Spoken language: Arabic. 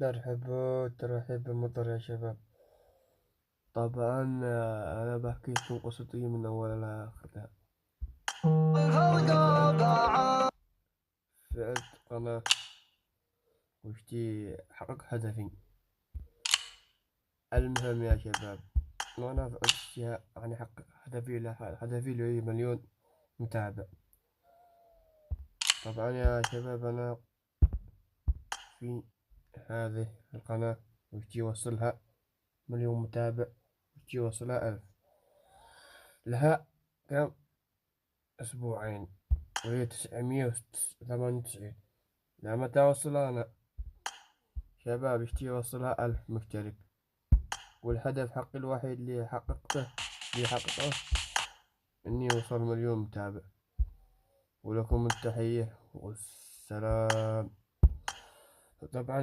مرحبا، ترحيب بالمطر يا شباب. طبعا أنا بحكي لكم قصتي من أولها لآخرها. فعلت قناة وشتي حقق هدفي. المهم يا شباب، وأنا فعلت يعني حقق هدفي اللي هي مليون متابع. طبعا يا شباب، أنا في هذه القناة وشتي وصلها مليون متابع، وشتي وصلها 1000. لها كم أسبوعين وهي 998. لما توصل أنا شباب اشتي يوصلها 1000 مشترك، والهدف حقي الوحيد اللي حققه إني أوصل مليون متابع. ولكم التحية والسلام. طبعا